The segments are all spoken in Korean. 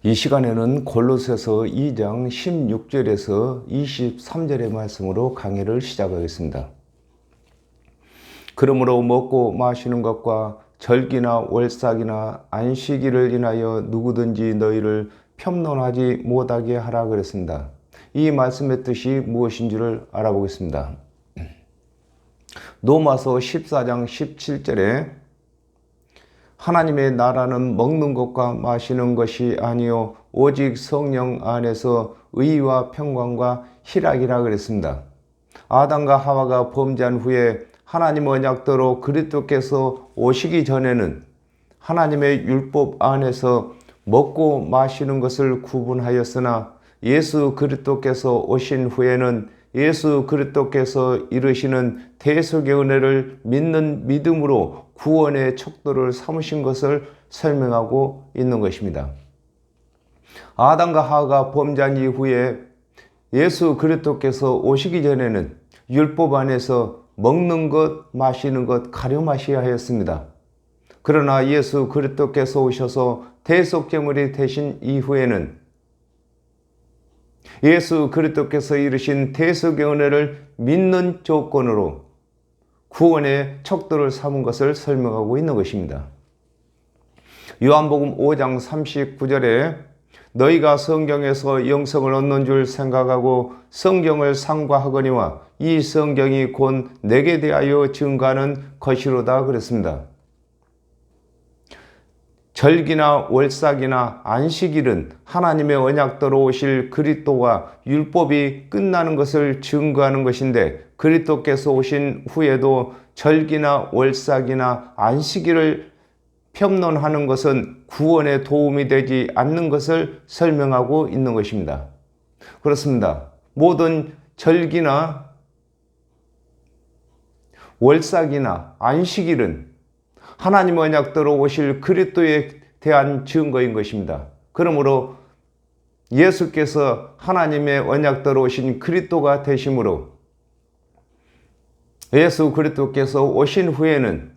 이 시간에는 골로새서 2장 16절에서 23절의 말씀으로 강의를 시작하겠습니다. 그러므로 먹고 마시는 것과 절기나 월삭이나 안식일을 인하여 누구든지 너희를 편론하지 못하게 하라 그랬습니다. 이 말씀의 뜻이 무엇인지를 알아보겠습니다. 로마서 14장 17절에 하나님의 나라는 먹는 것과 마시는 것이 아니요 오직 성령 안에서 의와 평강과 희락이라 그랬습니다. 아담과 하와가 범죄한 후에 하나님 언약대로 그리스도께서 오시기 전에는 하나님의 율법 안에서 먹고 마시는 것을 구분하였으나 예수 그리스도께서 오신 후에는 예수 그리스도께서 이루시는 대속의 은혜를 믿는 믿음으로 구원의 척도를 삼으신 것을 설명하고 있는 것입니다. 아담과 하와가 범죄한 이후에 예수 그리스도께서 오시기 전에는 율법 안에서 먹는 것, 마시는 것 가려마셔야 하였습니다. 그러나 예수 그리스도께서 오셔서 대속제물이 되신 이후에는 예수 그리스도께서 이루신 대속의 은혜를 믿는 조건으로 구원의 척도를 삼은 것을 설명하고 있는 것입니다. 요한복음 5장 39절에 너희가 성경에서 영생을 얻는 줄 생각하고 성경을 상고하거니와 이 성경이 곧 내게 대하여 증거하는 것이로다 그랬습니다. 절기나 월삭이나 안식일은 하나님의 언약대로 오실 그리스도와 율법이 끝나는 것을 증거하는 것인데 그리스도께서 오신 후에도 절기나 월삭이나 안식일을 편론하는 것은 구원에 도움이 되지 않는 것을 설명하고 있는 것입니다. 그렇습니다. 모든 절기나 월삭이나 안식일은 하나님 언약대로 오실 그리스도에 대한 증거인 것입니다. 그러므로 예수께서 하나님의 언약대로 오신 그리스도가 되심으로 예수 그리스도께서 오신 후에는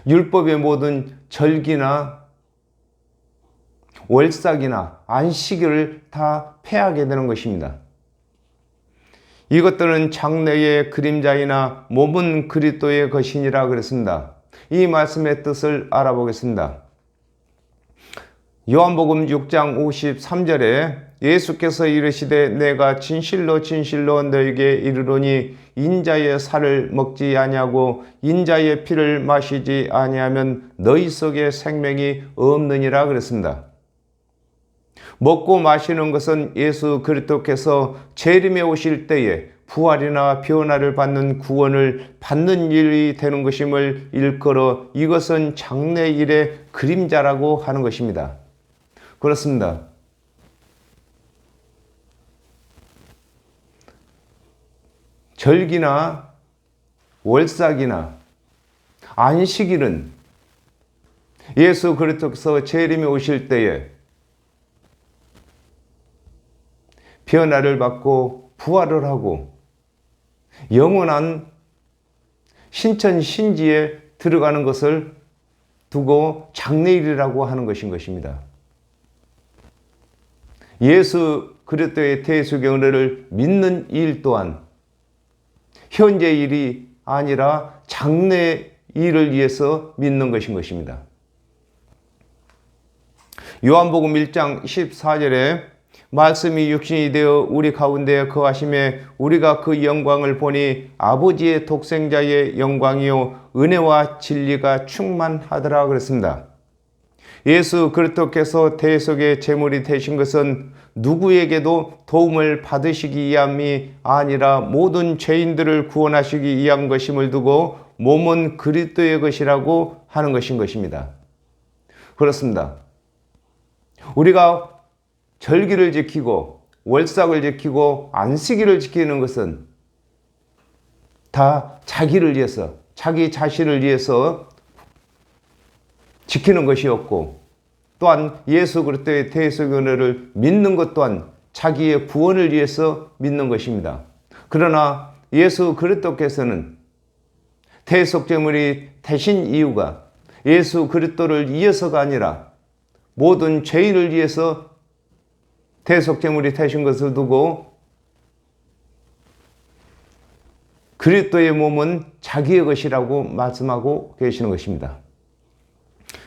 율법의 모든 절기나 월삭이나 안식일을 다 폐하게 되는 것입니다. 이것들은 장래의 그림자이나 몸은 그리스도의 것이니라 그랬습니다. 이 말씀의 뜻을 알아보겠습니다. 요한복음 6장 53절에 예수께서 이르시되 내가 진실로 진실로 너에게 이르노니 인자의 살을 먹지 아니하고 인자의 피를 마시지 아니하면 너희 속에 생명이 없느니라 그랬습니다. 먹고 마시는 것은 예수 그리스도께서 재림에 오실 때에 부활이나 변화를 받는 구원을 받는 일이 되는 것임을 일컬어 이것은 장래일의 그림자라고 하는 것입니다. 그렇습니다. 절기나 월삭이나 안식일은 예수 그리스도께서 재림에 오실 때에 변화를 받고 부활을 하고 영원한 신천신지에 들어가는 것을 두고 장래일이라고 하는 것입니다. 예수 그리스도의 대속의 은혜를 믿는 일 또한 현재 일이 아니라 장래 일을 위해서 믿는 것입니다. 요한복음 1장 14절에 말씀이 육신이 되어 우리 가운데 거하심에 우리가 그 영광을 보니 아버지의 독생자의 영광이요 은혜와 진리가 충만하더라 그랬습니다. 예수 그리스도께서 대속의 제물이 되신 것은 누구에게도 도움을 받으시기 위함이 아니라 모든 죄인들을 구원하시기 위한 것임을 두고 몸은 그리스도의 것이라고 하는 것입니다. 그렇습니다. 우리가 절기를 지키고 월삭을 지키고 안식일을 지키는 것은 다 자기를 위해서, 자기 자신을 위해서 지키는 것이었고 또한 예수 그리스도의 대속의 은혜를 믿는 것 또한 자기의 구원을 위해서 믿는 것입니다. 그러나 예수 그리스도께서는 대속제물이 되신 이유가 예수 그리스도를 위해서가 아니라 모든 죄인을 위해서 대속제물이 되신 것을 두고 그리스도의 몸은 자기의 것이라고 말씀하고 계시는 것입니다.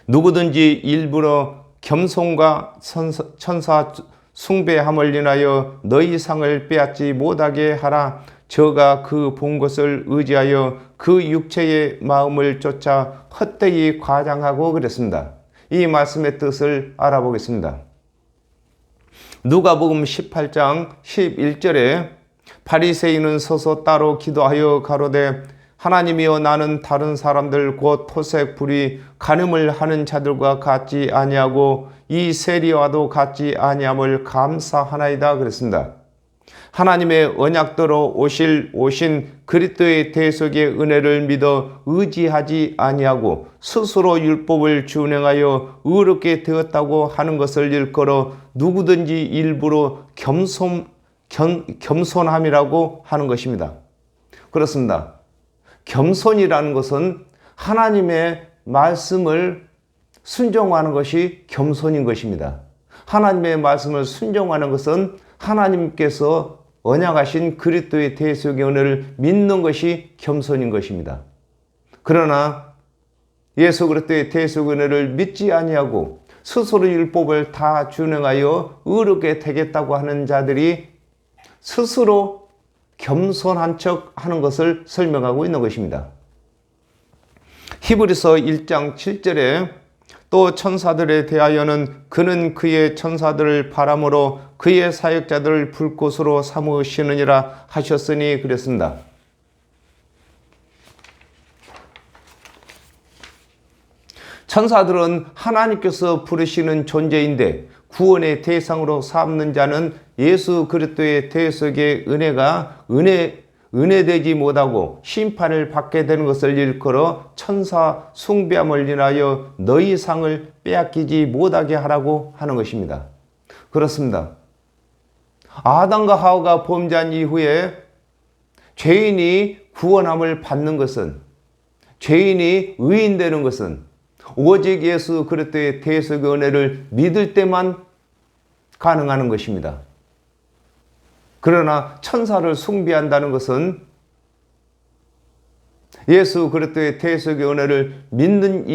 누구든지 일부러 겸손과 천사 숭배함을 인하여 너희 상을 빼앗지 못하게 하라. 저가 그 본 것을 의지하여 그 육체의 마음을 쫓아 헛되이 과장하고 그랬습니다. 이 말씀의 뜻을 알아보겠습니다. 누가복음 18장 11절에 바리새인은 서서 따로 기도하여 가로되 하나님이여 나는 다른 사람들 곧 토색 불의 간음을 하는 자들과 같지 아니하고 이 세리와도 같지 아니함을 감사하나이다 그랬습니다. 하나님의 언약대로 오신 그리스도의 대속의 은혜를 믿어 의지하지 아니하고 스스로 율법을 준행하여 의롭게 되었다고 하는 것을 일컬어 누구든지 일부러 겸손함이라고 하는 것입니다. 그렇습니다. 겸손이라는 것은 하나님의 말씀을 순종하는 것이 겸손인 것입니다. 하나님의 말씀을 순종하는 것은 하나님께서 언약하신 그리스도의 대속의 은혜를 믿는 것이 겸손인 것입니다. 그러나 예수 그리스도의 대속의 은혜를 믿지 아니하고 스스로 율법을 다 준행하여 의롭게 되겠다고 하는 자들이 스스로 겸손한 척 하는 것을 설명하고 있는 것입니다. 히브리서 1장 7절에 또 천사들에 대하여는 그는 그의 천사들을 바람으로 그의 사역자들을 불꽃으로 삼으시느니라 하셨으니 그랬습니다. 천사들은 하나님께서 부르시는 존재인데 구원의 대상으로 삼는 자는 예수 그리스도의 대속의 은혜가 은혜되지 못하고 심판을 받게 되는 것을 일컬어 천사 숭배함을 인하여 너희 상을 빼앗기지 못하게 하라고 하는 것입니다. 그렇습니다. 아담과 하와가 범죄한 이후에 죄인이 구원함을 받는 것은, 죄인이 의인되는 것은 오직 예수 그리스도의 대속의 은혜를 믿을 때만 가능한 것입니다. 그러나 천사를 숭배한다는 것은 예수 그리스도의 대속의 은혜를 믿는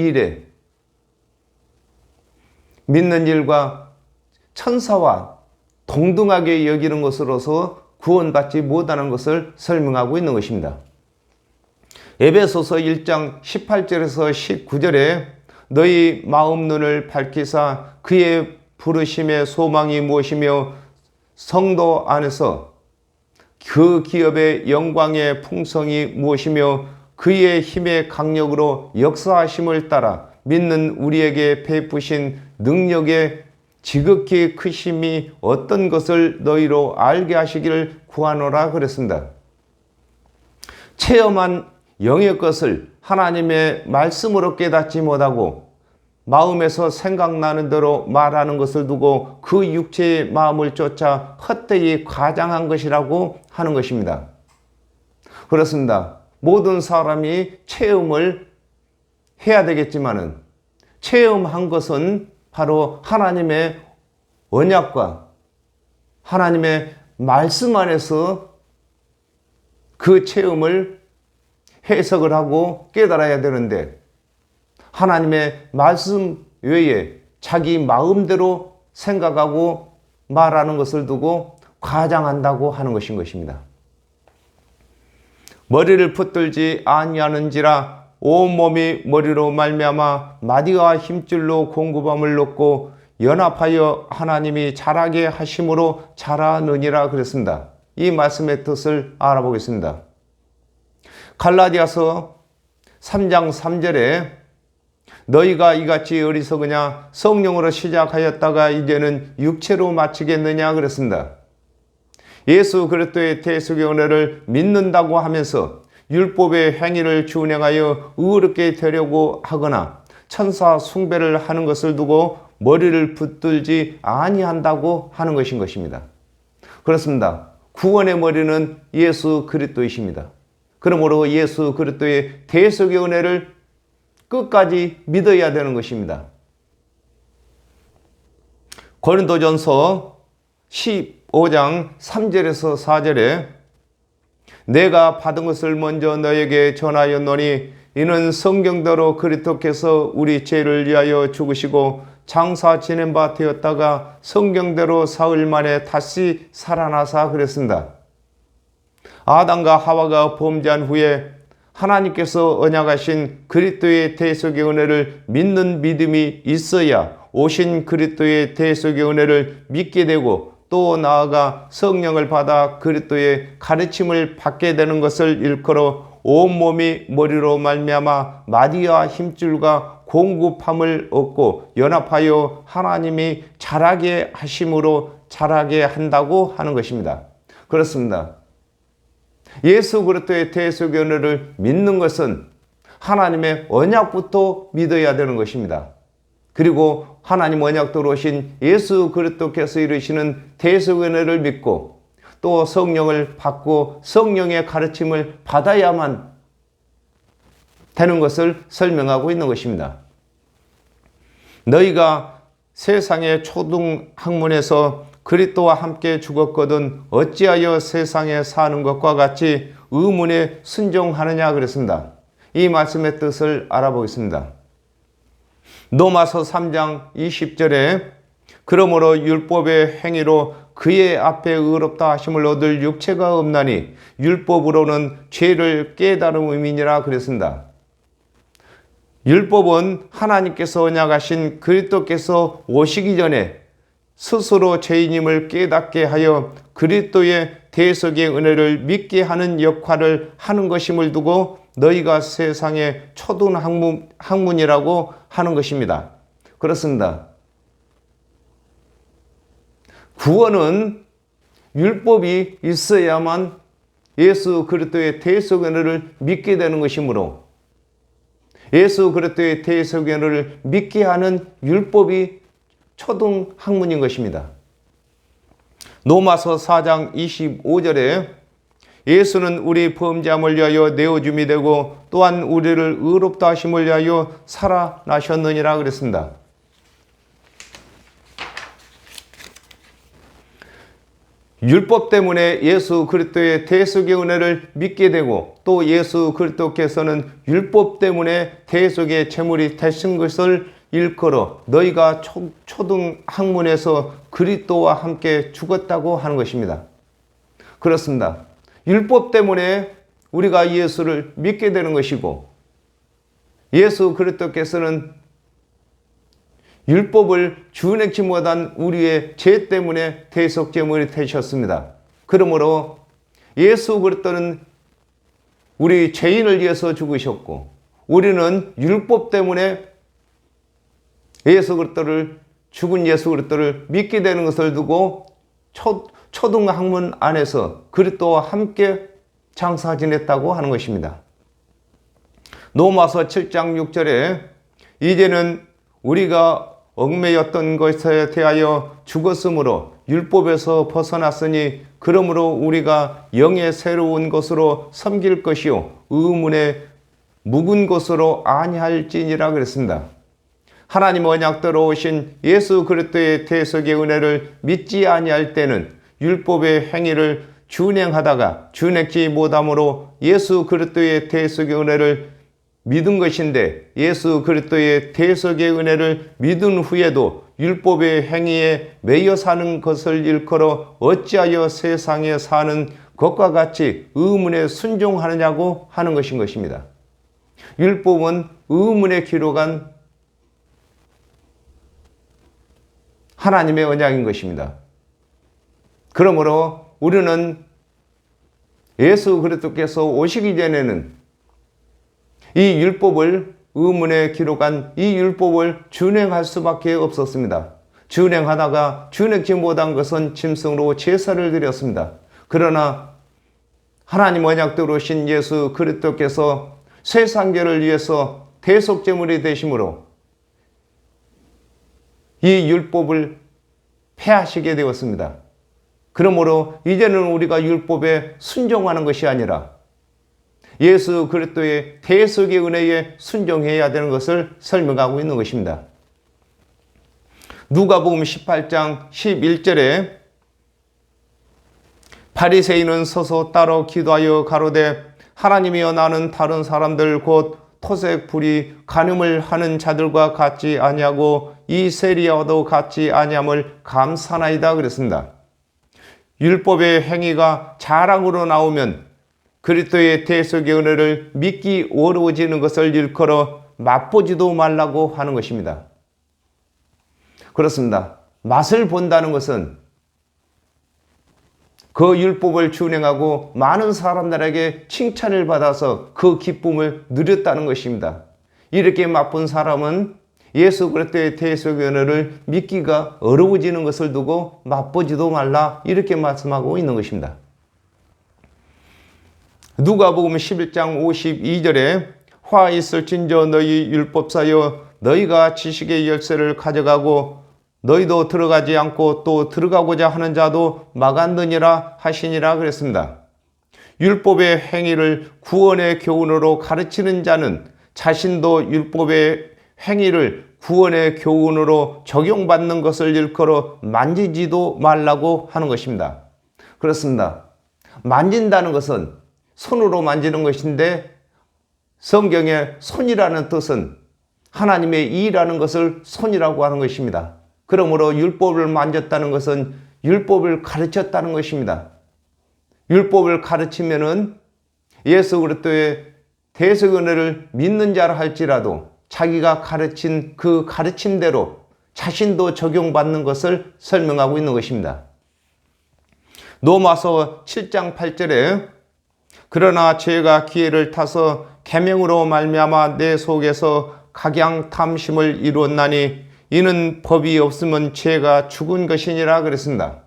일과 천사와 동등하게 여기는 것으로서 구원받지 못하는 것을 설명하고 있는 것입니다. 에베소서 1장 18절에서 19절에 너희 마음 눈을 밝히사 그의 부르심의 소망이 무엇이며 성도 안에서 그 기업의 영광의 풍성이 무엇이며 그의 힘의 강력으로 역사하심을 따라 믿는 우리에게 베푸신 능력의 지극히 크심이 어떤 것을 너희로 알게 하시기를 구하노라 그랬습니다. 체험한 영의 것을 하나님의 말씀으로 깨닫지 못하고 마음에서 생각나는 대로 말하는 것을 두고 그 육체의 마음을 쫓아 헛되이 과장한 것이라고 하는 것입니다. 그렇습니다. 모든 사람이 체험을 해야 되겠지만은 체험한 것은 바로 하나님의 언약과 하나님의 말씀 안에서 그 체험을 해석을 하고 깨달아야 되는데 하나님의 말씀 외에 자기 마음대로 생각하고 말하는 것을 두고 과장한다고 하는 것입니다. 머리를 붙들지 아니하는지라 온몸이 머리로 말미암아 마디와 힘줄로 공급함을 놓고 연합하여 하나님이 자라게 하심으로 자라느니라 그랬습니다. 이 말씀의 뜻을 알아보겠습니다. 갈라디아서 3장 3절에 너희가 이같이 어리석으냐 성령으로 시작하였다가 이제는 육체로 마치겠느냐 그랬습니다. 예수 그리스도의 대속의 은혜를 믿는다고 하면서 율법의 행위를 준행하여 의롭게 되려고 하거나 천사 숭배를 하는 것을 두고 머리를 붙들지 아니한다고 하는 것입니다. 그렇습니다. 구원의 머리는 예수 그리스도이십니다. 그러므로 예수 그리스도의 대속의 은혜를 끝까지 믿어야 되는 것입니다. 고린도전서 15장 3절에서 4절에 내가 받은 것을 먼저 너에게 전하였노니 이는 성경대로 그리스도께서 우리 죄를 위하여 죽으시고 장사 지낸 바 되었다가 성경대로 사흘 만에 다시 살아나사 그랬습니다. 아담과 하와가 범죄한 후에 하나님께서 언약하신 그리스도의 대속의 은혜를 믿는 믿음이 있어야 오신 그리스도의 대속의 은혜를 믿게 되고 또 나아가 성령을 받아 그리스도의 가르침을 받게 되는 것을 일컬어 온몸이 머리로 말미암아 마디와 힘줄과 공급함을 얻고 연합하여 하나님이 자라게 하심으로 자라게 한다고 하는 것입니다. 그렇습니다. 예수 그리스도의 대속의 은혜를 믿는 것은 하나님의 언약부터 믿어야 되는 것입니다. 그리고 하나님 언약대로 오신 예수 그리스도께서 이루시는 대속의 은혜를 믿고 또 성령을 받고 성령의 가르침을 받아야만 되는 것을 설명하고 있는 것입니다. 너희가 세상의 초등 학문에서 그리스도와 함께 죽었거든 어찌하여 세상에 사는 것과 같이 의문에 순종하느냐 그랬습니다. 이 말씀의 뜻을 알아보겠습니다. 로마서 3장 20절에 그러므로 율법의 행위로 그의 앞에 의롭다 하심을 얻을 육체가 없나니 율법으로는 죄를 깨달은 의미니라 그랬습니다. 율법은 하나님께서 언약하신 그리스도께서 오시기 전에 스스로 죄인임을 깨닫게 하여 그리스도의 대속의 은혜를 믿게 하는 역할을 하는 것임을 두고 너희가 세상의 초등 학문이라고 하는 것입니다. 그렇습니다. 구원은 율법이 있어야만 예수 그리스도의 대속의 은혜를 믿게 되는 것이므로 예수 그리스도의 대속의 은혜를 믿게 하는 율법이 초등 학문인 것입니다. 로마서 4장 25절에 예수는 우리 범죄함을 위하여 내어줌이 되고 또한 우리를 의롭다 하심을 위하여 살아나셨느니라 그랬습니다. 율법 때문에 예수 그리스도의 대속의 은혜를 믿게 되고 또 예수 그리스도께서는 율법 때문에 대속의 제물이 되신 것을 일컬어 너희가 초등 학문에서 그리스도와 함께 죽었다고 하는 것입니다. 그렇습니다. 율법 때문에 우리가 예수를 믿게 되는 것이고 예수 그리스도께서는 율법을 준행치 못한 우리의 죄 때문에 대속제물이 되셨습니다. 그러므로 예수 그리스도는 우리 죄인을 위해서 죽으셨고 우리는 율법 때문에 예수 그리스도를 죽은 예수 그리스도를 믿게 되는 것을 두고 초등 학문 안에서 그리스도와 함께 장사 지냈다고 하는 것입니다. 로마서 7장 6절에 이제는 우리가 얽매였던 것에 대하여 죽었으므로 율법에서 벗어났으니 그러므로 우리가 영의 새로운 것으로 섬길 것이요 의문의 묵은 것으로 아니할지니라 그랬습니다. 하나님 언약대로 오신 예수 그리스도의 대속의 은혜를 믿지 아니할 때는 율법의 행위를 준행하다가 준행치 못함으로 예수 그리스도의 대속의 은혜를 믿은 것인데 예수 그리스도의 대속의 은혜를 믿은 후에도 율법의 행위에 매여 사는 것을 일컬어 어찌하여 세상에 사는 것과 같이 의문에 순종하느냐고 하는 것인 것입니다. 율법은 의문에 기록한 하나님의 언약인 것입니다. 그러므로 우리는 예수 그리스도께서 오시기 전에는 이 율법을 의문에 기록한 이 율법을 준행할 수밖에 없었습니다. 준행하다가 준행치 못한 것은 짐승으로 제사를 드렸습니다. 그러나 하나님 언약대로 오신 예수 그리스도께서 세상계를 위해서 대속제물이 되심으로 이 율법을 폐하시게 되었습니다. 그러므로 이제는 우리가 율법에 순종하는 것이 아니라 예수 그리스도의 대속의 은혜에 순종해야 되는 것을 설명하고 있는 것입니다. 누가복음 18장 11절에 바리새인은 서서 따로 기도하여 가로되 하나님이여 나는 다른 사람들 곧 토색 불이 간음을 하는 자들과 같지 아니하고 이 세리야와도 같지 아니함을 감사나이다 그랬습니다. 율법의 행위가 자랑으로 나오면 그리스도의 대속의 은혜를 믿기 어려워지는 것을 일컬어 맛보지도 말라고 하는 것입니다. 그렇습니다. 맛을 본다는 것은 그 율법을 준행하고 많은 사람들에게 칭찬을 받아서 그 기쁨을 누렸다는 것입니다. 이렇게 맛본 사람은 예수 그리스도의 대속의 은혜를 믿기가 어려워지는 것을 두고 맛보지도 말라 이렇게 말씀하고 있는 것입니다. 누가복음 11장 52절에 화 있을진저 너희 율법사여 너희가 지식의 열쇠를 가져가고 너희도 들어가지 않고 또 들어가고자 하는 자도 막았느니라 하시니라 그랬습니다. 율법의 행위를 구원의 교훈으로 가르치는 자는 자신도 율법의 행위를 구원의 교훈으로 적용받는 것을 일컬어 만지지도 말라고 하는 것입니다. 그렇습니다. 만진다는 것은 손으로 만지는 것인데 성경의 손이라는 뜻은 하나님의 이라는 것을 손이라고 하는 것입니다. 그러므로 율법을 만졌다는 것은 율법을 가르쳤다는 것입니다. 율법을 가르치면은 예수 그리스도의 대속 은혜를 믿는 자라 할지라도 자기가 가르친 그 가르침대로 자신도 적용받는 것을 설명하고 있는 것입니다. 로마서 7장 8절에 그러나 죄가 기회를 타서 계명으로 말미암아 내 속에서 각양 탐심을 이루었나니 이는 법이 없으면 죄가 죽은 것이니라 그랬습니다.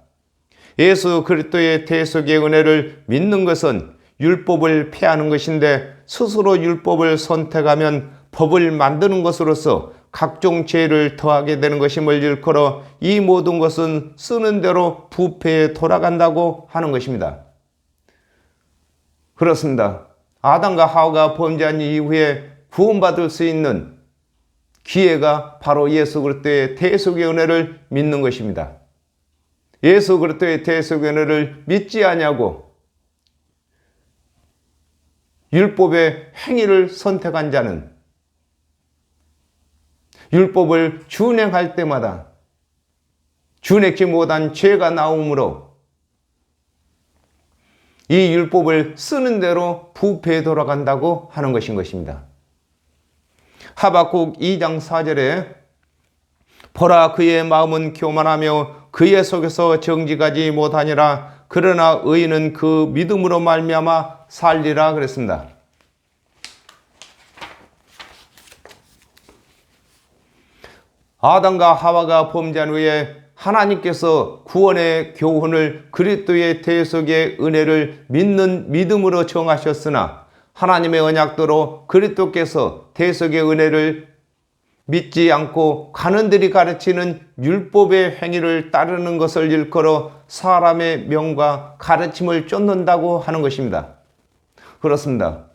예수 그리스도의 대속의 은혜를 믿는 것은 율법을 폐하는 것인데 스스로 율법을 선택하면 법을 만드는 것으로서 각종 죄를 더하게 되는 것임을 일컬어 이 모든 것은 쓰는 대로 부패에 돌아간다고 하는 것입니다. 그렇습니다. 아담과 하와가 범죄한 이후에 구원받을 수 있는 기회가 바로 예수 그리스도의 대속의 은혜를 믿는 것입니다. 예수 그리스도의 대속의 은혜를 믿지 아니하고 율법의 행위를 선택한 자는 율법을 준행할 때마다 준행치 못한 죄가 나오므로 이 율법을 쓰는 대로 부패에 돌아간다고 하는 것입니다. 하박국 2장 4절에 보라 그의 마음은 교만하며 그의 속에서 정직하지 못하니라 그러나 의인은 그 믿음으로 말미암아 살리라 그랬습니다. 아담과 하와가 범죄한 후에 하나님께서 구원의 교훈을 그리스도의 대속의 은혜를 믿는 믿음으로 정하셨으나 하나님의 언약대로 그리스도께서 대속의 은혜를 믿지 않고 간원들이 가르치는 율법의 행위를 따르는 것을 일컬어 사람의 명과 가르침을 쫓는다고 하는 것입니다. 그렇습니다.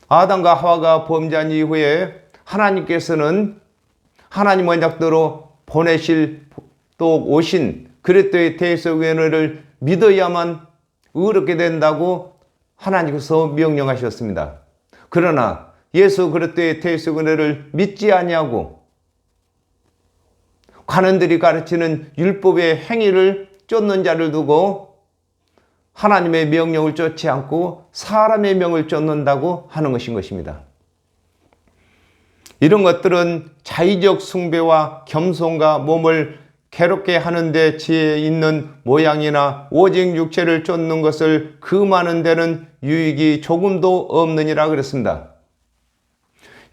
아담과 하와가 범죄한 이후에 하나님께서는 하나님 언약대로 보내실 또 오신 그리스도의 대속의 은혜를 믿어야만 의롭게 된다고 하나님께서 명령하셨습니다. 그러나 예수 그리스도의 대속 은혜를 믿지 아니하고 관원들이 가르치는 율법의 행위를 쫓는 자를 두고 하나님의 명령을 쫓지 않고 사람의 명을 쫓는다고 하는 것입니다. 이런 것들은 자의적 숭배와 겸손과 몸을 괴롭게 하는데 지혜 있는 모양이나 오직 육체를 쫓는 것을 금하는 데는 유익이 조금도 없느니라 그랬습니다.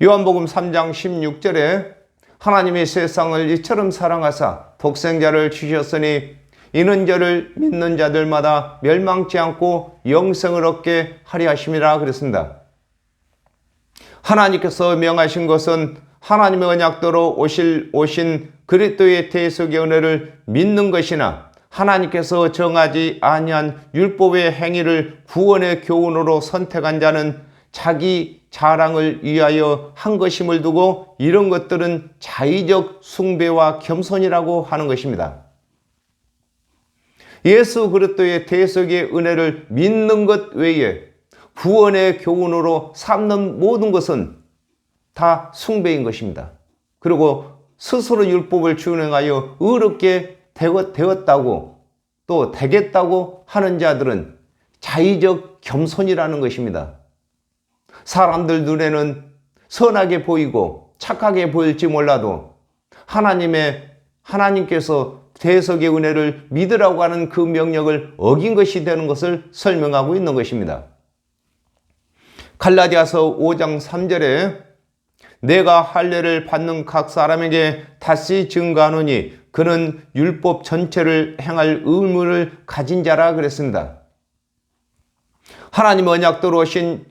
요한복음 3장 16절에 하나님이 세상을 이처럼 사랑하사 독생자를 주셨으니 이는 저를 믿는 자들마다 멸망치 않고 영생을 얻게 하려 하심이라 그랬습니다. 하나님께서 명하신 것은 하나님의 언약대로 오신 그리스도의 대속의 은혜를 믿는 것이나 하나님께서 정하지 아니한 율법의 행위를 구원의 교훈으로 선택한 자는 자기 자랑을 위하여 한 것임을 두고 이런 것들은 자의적 숭배와 겸손이라고 하는 것입니다. 예수 그리스도의 대속의 은혜를 믿는 것 외에 구원의 교훈으로 삼는 모든 것은 다 숭배인 것입니다. 그리고 스스로 율법을 준행하여 의롭게 되었다고 또 되겠다고 하는 자들은 자의적 겸손이라는 것입니다. 사람들 눈에는 선하게 보이고 착하게 보일지 몰라도 하나님께서 대속의 은혜를 믿으라고 하는 그 명령을 어긴 것이 되는 것을 설명하고 있는 것입니다. 갈라디아서 5장 3절에 내가 할례를 받는 각 사람에게 다시 증거하노니 그는 율법 전체를 행할 의무를 가진 자라 그랬습니다. 하나님 언약대로 오신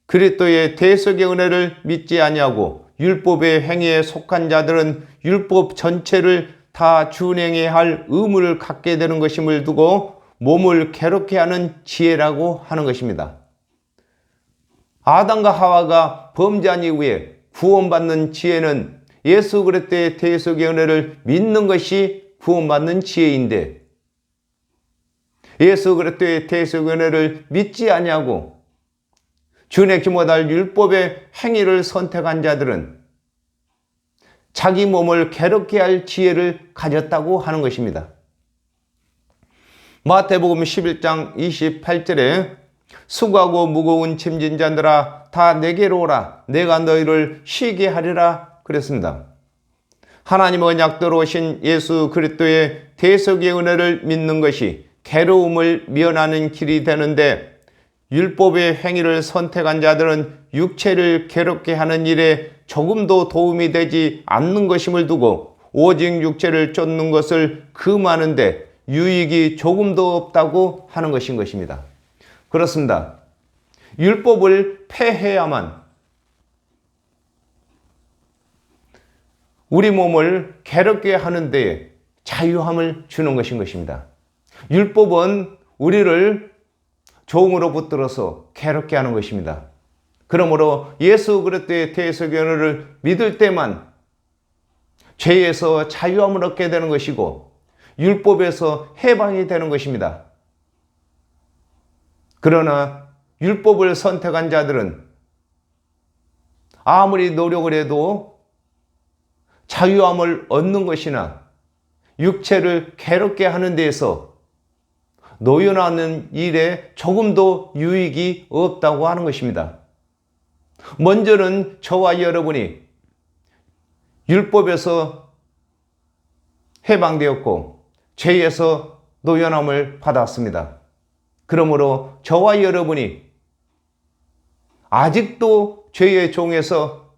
그리스도의 대속의 은혜를 믿지 아니하고 율법의 행위에 속한 자들은 율법 전체를 다 준행해야 할 의무를 갖게 되는 것임을 두고 몸을 괴롭게 하는 지혜라고 하는 것입니다. 아담과 하와가 범죄한 이후에 구원받는 지혜는 예수 그리스도의 대속의 은혜를 믿는 것이 구원받는 지혜인데 예수 그리스도의 대속의 은혜를 믿지 아니하고 준행치 못할 율법의 행위를 선택한 자들은 자기 몸을 괴롭게 할 지혜를 가졌다고 하는 것입니다. 마태복음 11장 28절에 수고하고 무거운 짐진 자들아 다 내게로 오라 내가 너희를 쉬게 하리라 그랬습니다. 하나님 언약대로 오신 예수 그리스도의 대속의 은혜를 믿는 것이 괴로움을 면하는 길이 되는데 율법의 행위를 선택한 자들은 육체를 괴롭게 하는 일에 조금도 도움이 되지 않는 것임을 두고 오직 육체를 쫓는 것을 금하는데 유익이 조금도 없다고 하는 것인 것입니다. 그렇습니다. 율법을 폐해야만 우리 몸을 괴롭게 하는 데에 자유함을 주는 것인 것입니다. 율법은 우리를 종으로 붙들어서 괴롭게 하는 것입니다. 그러므로 예수 그리스도의 대속의 은혜를 믿을 때만 죄에서 자유함을 얻게 되는 것이고 율법에서 해방이 되는 것입니다. 그러나 율법을 선택한 자들은 아무리 노력을 해도 자유함을 얻는 것이나 육체를 괴롭게 하는 데에서 노연하는 일에 조금도 유익이 없다고 하는 것입니다. 먼저는 저와 여러분이 율법에서 해방되었고 죄에서 노연함을 받았습니다. 그러므로 저와 여러분이 아직도 죄의 종에서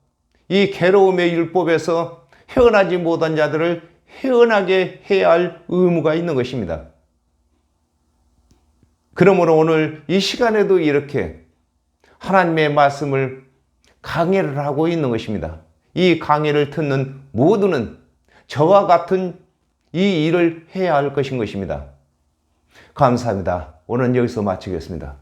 이 괴로움의 율법에서 헤어나지 못한 자들을 헤어나게 해야 할 의무가 있는 것입니다. 그러므로 오늘 이 시간에도 이렇게 하나님의 말씀을 강해를 하고 있는 것입니다. 이 강해를 듣는 모두는 저와 같은 이 일을 해야 할 것인 것입니다. 감사합니다. 오늘은 여기서 마치겠습니다.